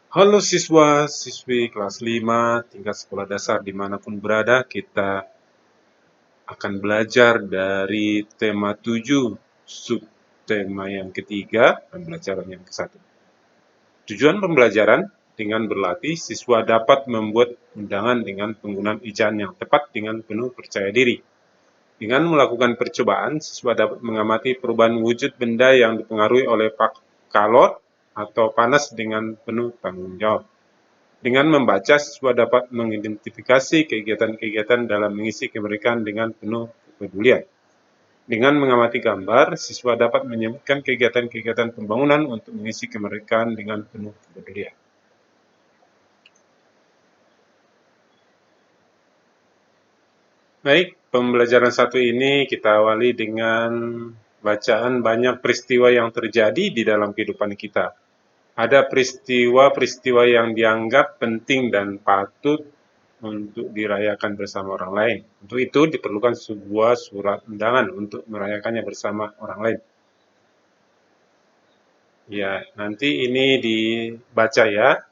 Halo siswa-siswi kelas 5 tingkat sekolah dasar dimanapun berada, kita akan belajar dari tema 7, subtema yang ketiga, pembelajaran yang ke-1. Tujuan pembelajaran dengan berlatih, siswa dapat membuat undangan dengan penggunaan ejaan yang tepat dengan penuh percaya diri. Dengan melakukan percobaan, siswa dapat mengamati perubahan wujud benda yang dipengaruhi oleh kalor atau panas dengan penuh tanggung jawab. Dengan membaca, siswa dapat mengidentifikasi kegiatan-kegiatan dalam mengisi kemerdekaan dengan penuh kepedulian. Dengan mengamati gambar, siswa dapat menyebutkan kegiatan-kegiatan pembangunan untuk mengisi kemerdekaan dengan penuh kepedulian. Baik, pembelajaran 1 ini kita awali dengan bacaan banyak peristiwa yang terjadi di dalam kehidupan kita. Ada peristiwa-peristiwa yang dianggap penting dan patut untuk dirayakan bersama orang lain. Untuk itu diperlukan sebuah surat undangan untuk merayakannya bersama orang lain. Ya, nanti ini dibaca ya.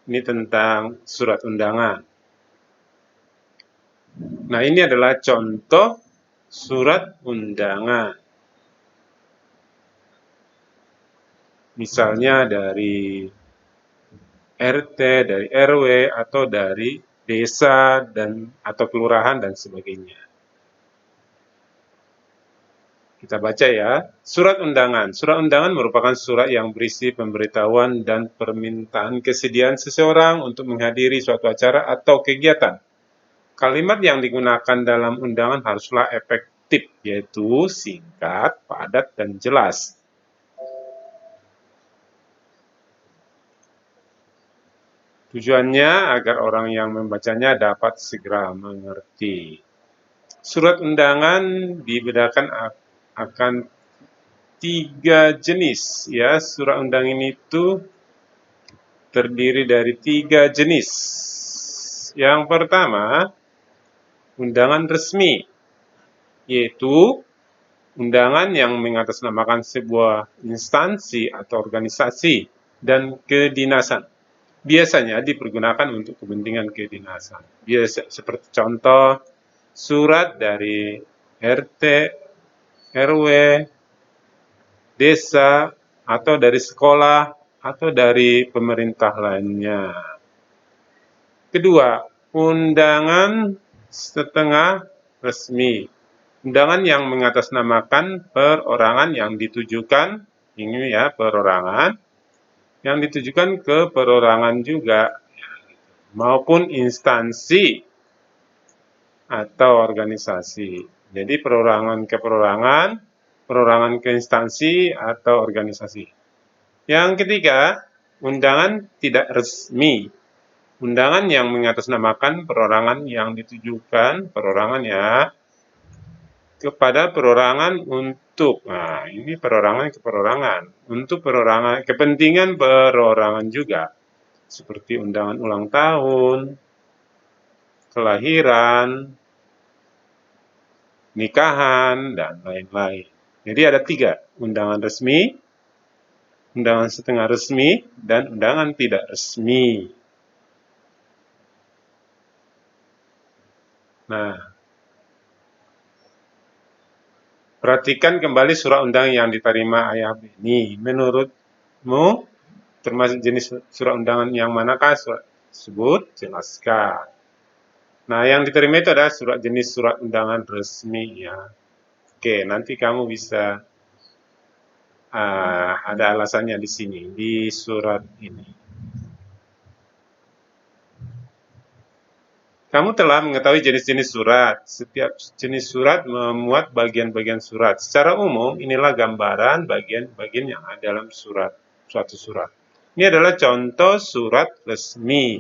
Ini tentang surat undangan. Nah, ini adalah contoh surat undangan. Misalnya dari RT, dari RW, atau dari desa dan atau kelurahan dan sebagainya. Kita baca ya. Surat undangan. Surat undangan merupakan surat yang berisi pemberitahuan dan permintaan kesediaan seseorang untuk menghadiri suatu acara atau kegiatan. Kalimat yang digunakan dalam undangan haruslah efektif, yaitu singkat, padat, dan jelas. Tujuannya agar orang yang membacanya dapat segera mengerti. Surat undangan dibedakan akan 3 jenis ya. Surat undangan itu terdiri dari 3 jenis. Yang pertama, undangan resmi, yaitu undangan yang mengatasnamakan sebuah instansi atau organisasi dan kedinasan. Biasanya dipergunakan untuk kepentingan kedinasan. Biasa seperti contoh surat dari RT, RW, desa, atau dari sekolah, atau dari pemerintah lainnya. Kedua, undangan setengah resmi. Undangan yang mengatasnamakan perorangan yang ditujukan, ini ya perorangan, yang ditujukan ke perorangan juga, maupun instansi atau organisasi. Jadi perorangan ke perorangan, perorangan ke instansi atau organisasi. Yang ketiga, undangan tidak resmi. Undangan yang mengatasnamakan perorangan yang ditujukan, perorangan ya, kepada perorangan untuk, nah ini perorangan ke perorangan, untuk perorangan, kepentingan perorangan juga, seperti undangan ulang tahun, kelahiran, nikahan, dan lain-lain. Jadi ada 3, undangan resmi, undangan setengah resmi, dan undangan tidak resmi. Nah, perhatikan kembali surat undangan yang diterima ayah ini. Menurutmu, termasuk jenis surat undangan yang manakah surat tersebut? Jelaskan. Nah, yang diterima itu adalah jenis surat undangan resmi ya. Oke, nanti kamu bisa ada alasannya di sini, di surat ini. Kamu telah mengetahui jenis-jenis surat. Setiap jenis surat memuat bagian-bagian surat. Secara umum, inilah gambaran bagian-bagian yang ada dalam suatu surat. Ini adalah contoh surat resmi.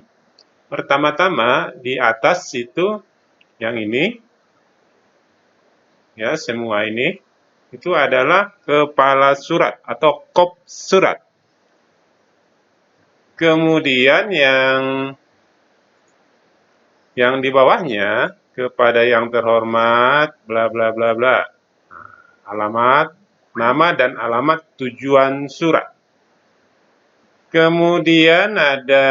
Pertama-tama di atas itu, yang ini, ya semua ini, itu adalah kepala surat atau kop surat. Kemudian yang di bawahnya, kepada yang terhormat, bla bla bla bla. Alamat, nama dan alamat tujuan surat. Kemudian ada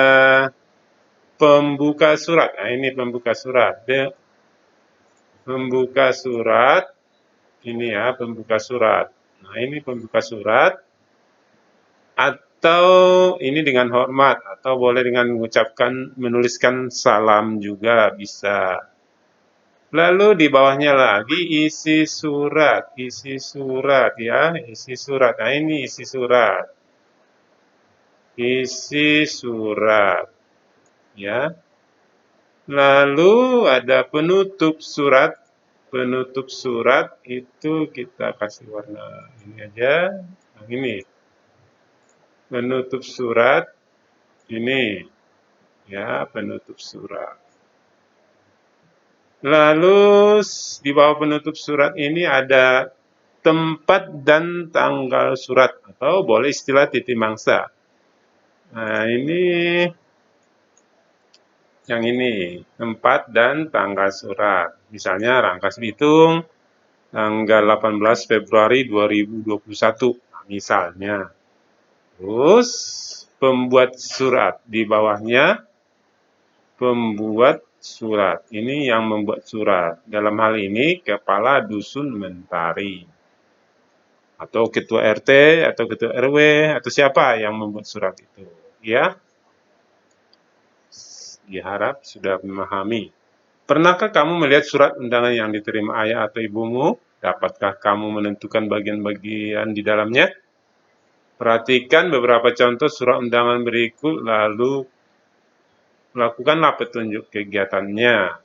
pembuka surat. Nah, ini pembuka surat. Pembuka surat, ini ya pembuka surat. Nah, ini pembuka surat, atau ini dengan hormat, atau boleh dengan menuliskan salam juga bisa. Lalu di bawahnya lagi isi surat ya, isi surat. Nah, ini isi surat. Isi surat ya. Lalu ada penutup surat. Penutup surat itu kita kasih warna ini aja. Nah, ini. Penutup surat ini ya, penutup surat. Lalu di bawah penutup surat ini ada tempat dan tanggal surat, atau boleh istilah titik mangsa. Nah, ini yang ini, tempat dan tanggal surat. Misalnya Rangkas Bitung tanggal 18 Februari 2021, nah, misalnya. Terus pembuat surat di bawahnya, pembuat surat. Ini yang membuat surat. Dalam hal ini kepala dusun Mentari, atau ketua RT atau ketua RW atau siapa yang membuat surat itu, ya. Diharap sudah memahami. Pernahkah kamu melihat surat undangan yang diterima ayah atau ibumu? Dapatkah kamu menentukan bagian-bagian di dalamnya? Perhatikan beberapa contoh surat undangan berikut, lalu lakukanlah petunjuk kegiatannya.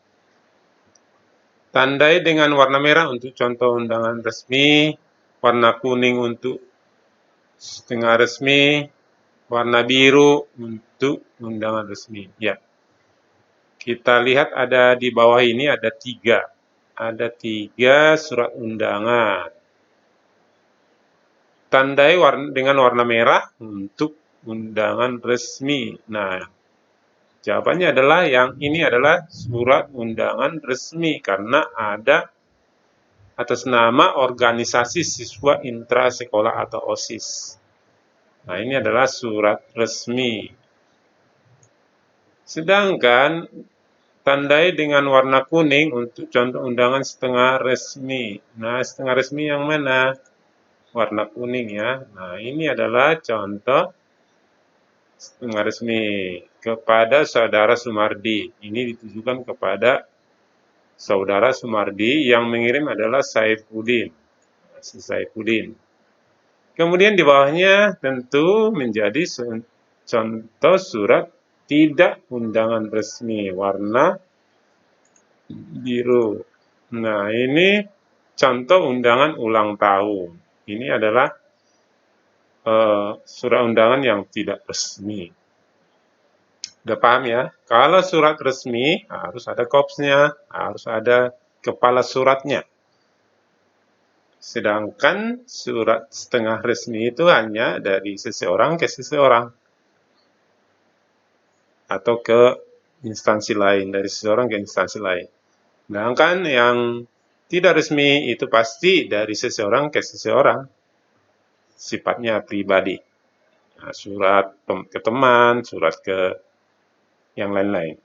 Tandai dengan warna merah untuk contoh undangan resmi, warna kuning untuk setengah resmi, warna biru untuk undangan resmi. Ya, kita lihat ada di bawah ini ada tiga surat undangan. Tandai dengan warna merah untuk undangan resmi. Nah, jawabannya adalah yang ini adalah surat undangan resmi karena ada atas nama organisasi siswa intrasekolah atau OSIS. Nah, ini adalah surat resmi. Sedangkan tandai dengan warna kuning untuk contoh undangan setengah resmi. Nah, setengah resmi yang mana? Warna kuning ya. Nah, ini adalah contoh setengah resmi kepada saudara Sumardi. Ini ditujukan kepada saudara Sumardi, yang mengirim adalah Saifuddin. Si Saifuddin. Kemudian di bawahnya tentu menjadi contoh surat tidak undangan resmi, warna biru. Nah, ini contoh undangan ulang tahun. Ini adalah surat undangan yang tidak resmi. Udah paham ya? Kalau surat resmi harus ada kopsnya, harus ada kepala suratnya. Sedangkan surat setengah resmi itu hanya dari seseorang ke seseorang, atau ke instansi lain, dari seseorang ke instansi lain. Sedangkan yang tidak resmi itu pasti dari seseorang ke seseorang, sifatnya pribadi. Nah, surat ke teman, surat ke yang lain-lain.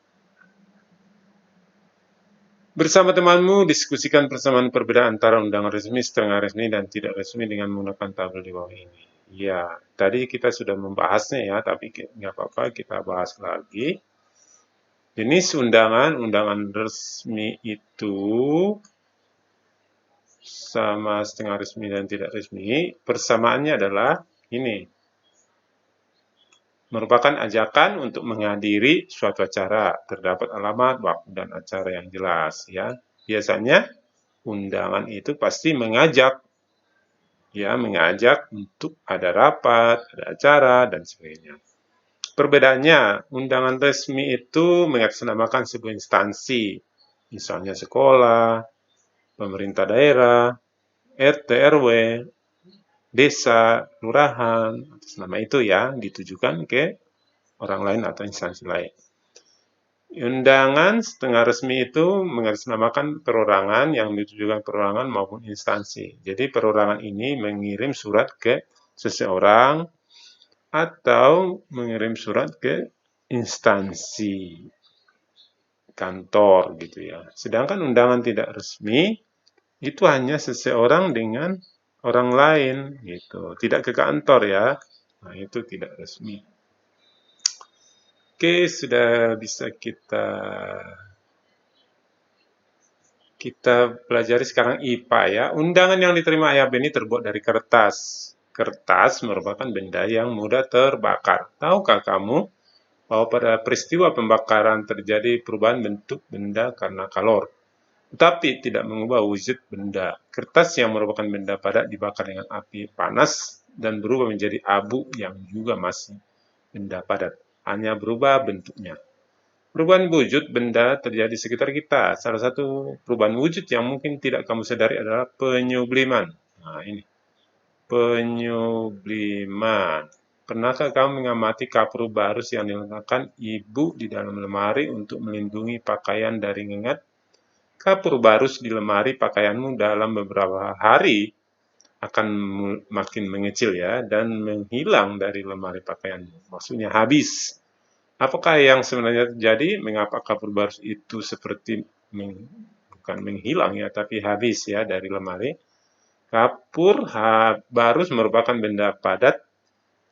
Bersama temanmu, diskusikan persamaan perbedaan antara undangan resmi, setengah resmi, dan tidak resmi dengan menggunakan tabel di bawah ini. Ya, tadi kita sudah membahasnya ya, tapi nggak apa-apa, kita bahas lagi. Jenis undangan resmi itu sama setengah resmi dan tidak resmi, persamaannya adalah ini. Merupakan ajakan untuk menghadiri suatu acara, terdapat alamat, waktu, dan acara yang jelas ya. Biasanya undangan itu pasti mengajak untuk ada rapat, ada acara, dan sebagainya. Perbedaannya, undangan resmi itu mengatasnamakan sebuah instansi, misalnya sekolah, pemerintah daerah, RT, RW, desa, kelurahan, atas nama itu ya, ditujukan ke orang lain atau instansi lain. Undangan setengah resmi itu mengatasnamakan perorangan yang ditujukan perorangan maupun instansi. Jadi perorangan ini mengirim surat ke seseorang atau mengirim surat ke instansi kantor gitu ya. Sedangkan undangan tidak resmi itu hanya seseorang dengan orang lain gitu, tidak ke kantor ya. Nah, itu tidak resmi. Oke, sudah bisa kita pelajari sekarang IPA ya. Undangan yang diterima ayah ini terbuat dari kertas. Kertas merupakan benda yang mudah terbakar. Tahukah kamu bahwa pada peristiwa pembakaran terjadi perubahan bentuk benda karena kalor, tetapi tidak mengubah wujud benda. Kertas yang merupakan benda padat dibakar dengan api panas dan berubah menjadi abu yang juga masih benda padat, hanya berubah bentuknya. Perubahan wujud benda terjadi di sekitar kita. Salah satu perubahan wujud yang mungkin tidak kamu sadari adalah penyubliman. Nah, ini penyubliman. Pernahkah kamu mengamati kapur barus yang diletakkan ibu di dalam lemari untuk melindungi pakaian dari ngengat? Kapur barus di lemari pakaianmu dalam beberapa hari akan makin mengecil ya dan menghilang dari lemari pakaianmu. Maksudnya habis. Apakah yang sebenarnya terjadi? Mengapa kapur barus itu seperti bukan menghilang ya, tapi habis ya dari lemari? Kapur barus merupakan benda padat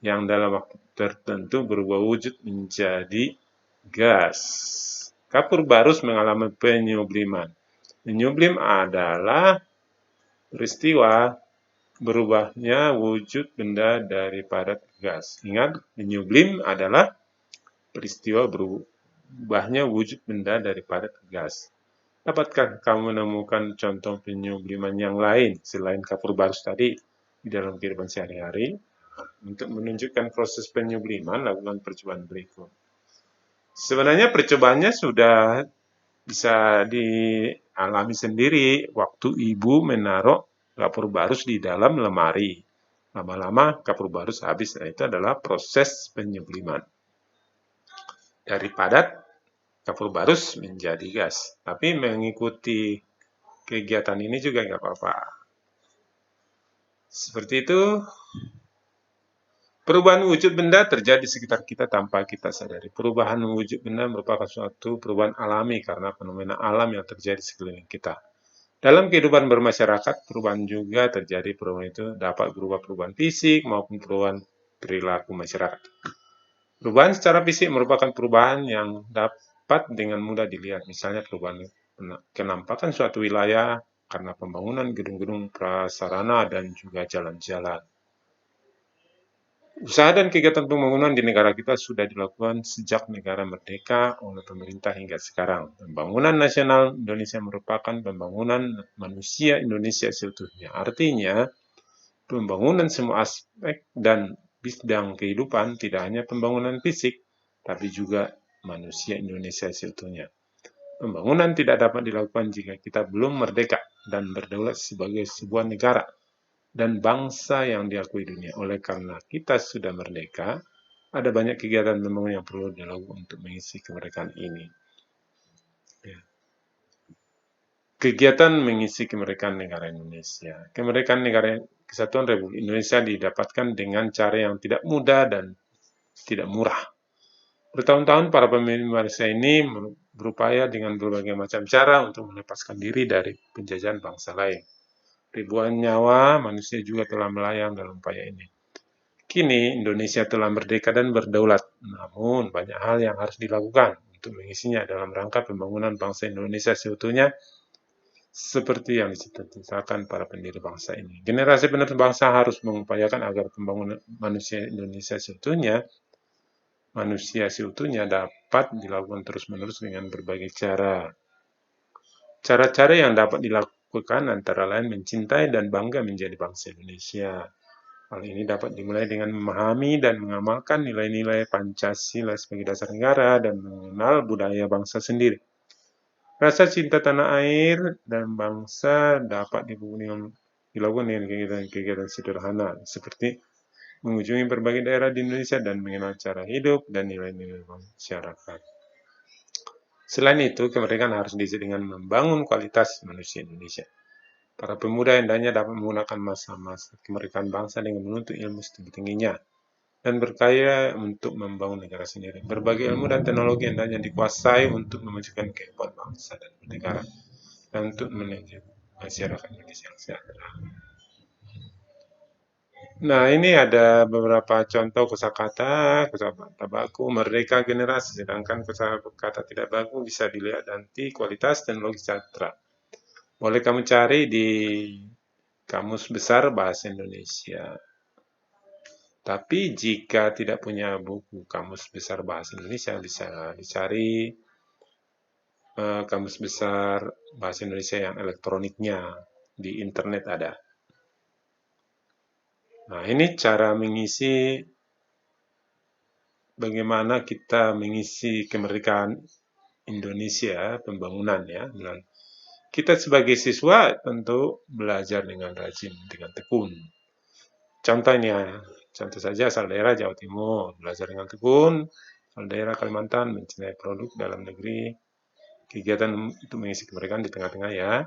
yang dalam waktu tertentu berubah wujud menjadi gas. Kapur barus mengalami penyubliman. Menyublim adalah peristiwa berubahnya wujud benda dari padat ke gas. Ingat, menyublim adalah peristiwa berubahnya wujud benda dari padat ke gas. Dapatkah kamu menemukan contoh penyubliman yang lain selain kapur barus tadi di dalam kehidupan sehari-hari? Untuk menunjukkan proses penyubliman, lakukan percobaan berikut. Sebenarnya percobaannya sudah bisa dialami sendiri waktu ibu menaruh kapur barus di dalam lemari. Lama-lama kapur barus habis. Nah, itu adalah proses penyubliman. Dari padat, kapur barus menjadi gas. Tapi mengikuti kegiatan ini juga nggak apa-apa. Seperti itu, perubahan wujud benda terjadi di sekitar kita tanpa kita sadari. Perubahan wujud benda merupakan suatu perubahan alami karena fenomena alam yang terjadi di sekeliling kita. Dalam kehidupan bermasyarakat, perubahan juga terjadi. Perubahan itu dapat berupa perubahan fisik maupun perubahan perilaku masyarakat. Perubahan secara fisik merupakan perubahan yang dapat dengan mudah dilihat. Misalnya perubahan kenampakan suatu wilayah karena pembangunan gedung-gedung prasarana dan juga jalan-jalan. Usaha dan kegiatan pembangunan di negara kita sudah dilakukan sejak negara merdeka oleh pemerintah hingga sekarang. Pembangunan nasional Indonesia merupakan pembangunan manusia Indonesia seutuhnya. Artinya, pembangunan semua aspek dan bidang kehidupan tidak hanya pembangunan fisik, tapi juga manusia Indonesia seutuhnya. Pembangunan tidak dapat dilakukan jika kita belum merdeka dan berdaulat sebagai sebuah negara dan bangsa yang diakui dunia. Oleh karena kita sudah merdeka, ada banyak kegiatan pembangunan yang perlu dilakukan untuk mengisi kemerdekaan ini. Ya. Kegiatan mengisi kemerdekaan negara Indonesia. Kemerdekaan negara Kesatuan Republik Indonesia didapatkan dengan cara yang tidak mudah dan tidak murah. Bertahun-tahun para pemimpin bangsa ini berupaya dengan berbagai macam cara untuk melepaskan diri dari penjajahan bangsa lain. Ribuan nyawa manusia juga telah melayang dalam upaya ini. Kini Indonesia telah merdeka dan berdaulat, namun banyak hal yang harus dilakukan untuk mengisinya dalam rangka pembangunan bangsa Indonesia seutuhnya seperti yang dicita-citakan para pendiri bangsa ini. Generasi penerus bangsa harus mengupayakan agar pembangunan manusia Indonesia seutuhnya dapat dilakukan terus-menerus dengan berbagai cara. Cara-cara yang dapat dilakukan antara lain mencintai dan bangga menjadi bangsa Indonesia. Hal ini dapat dimulai dengan memahami dan mengamalkan nilai-nilai Pancasila sebagai dasar negara dan mengenal budaya bangsa sendiri. Rasa cinta tanah air dan bangsa dapat dilakukan dengan kegiatan-kegiatan sederhana seperti mengunjungi berbagai daerah di Indonesia dan mengenal cara hidup dan nilai-nilai masyarakat. Selain itu, kemerdekaan harus diisi dengan membangun kualitas manusia Indonesia. Para pemuda hendaknya dapat menggunakan masa-masa kemerdekaan bangsa dengan menuntut ilmu setinggi-tingginya, dan berkarya untuk membangun negara sendiri. Berbagai ilmu dan teknologi hendaknya dikuasai untuk memajukan kehidupan bangsa dan negara, dan untuk menuju masyarakat Indonesia yang sejahtera. Nah, ini ada beberapa contoh kosakata baku merdeka generasi, sedangkan kosakata tidak baku bisa dilihat nanti kualitas dan logis sejahtera. Boleh kamu cari di Kamus Besar Bahasa Indonesia. Tapi jika tidak punya buku Kamus Besar Bahasa Indonesia, bisa dicari Kamus Besar Bahasa Indonesia yang elektroniknya di internet ada. Nah, ini cara mengisi, bagaimana kita mengisi kemerdekaan Indonesia, pembangunan ya. Kita sebagai siswa tentu belajar dengan rajin, dengan tekun. Contohnya, contoh saja asal daerah Jawa Timur, belajar dengan tekun, asal daerah Kalimantan mencintai produk dalam negeri, kegiatan untuk mengisi kemerdekaan di tengah-tengah ya.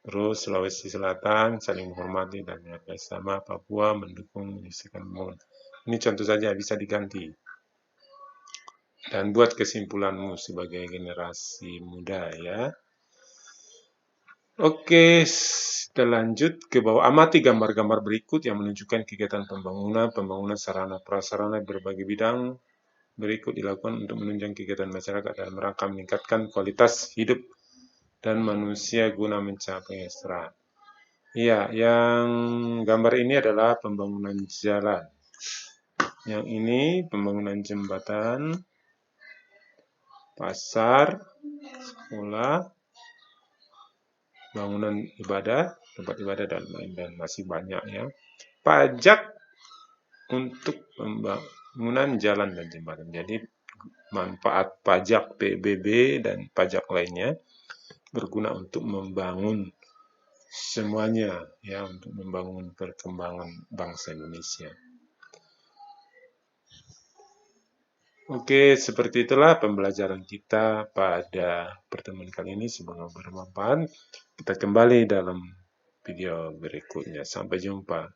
Terus Sulawesi Selatan saling menghormati dan menghargai sama, Papua mendukung menyelesaikan pembangunan. Ini contoh saja, bisa diganti. Dan buat kesimpulanmu sebagai generasi muda ya. Oke, kita lanjut ke bawah. Amati gambar-gambar berikut yang menunjukkan kegiatan pembangunan sarana prasarana berbagai bidang berikut dilakukan untuk menunjang kegiatan masyarakat dalam rangka meningkatkan kualitas hidup dan manusia guna mencapai kesejahteraan. Iya, yang gambar ini adalah pembangunan jalan. Yang ini pembangunan jembatan, pasar, sekolah, bangunan ibadah, tempat ibadah dan lain, dan masih banyak ya. Pajak untuk pembangunan jalan dan jembatan. Jadi manfaat pajak PBB dan pajak lainnya berguna untuk membangun semuanya ya, untuk membangun perkembangan bangsa Indonesia. Oke, seperti itulah pembelajaran kita pada pertemuan kali ini. Semoga bermanfaat. Kita kembali dalam video berikutnya. Sampai jumpa.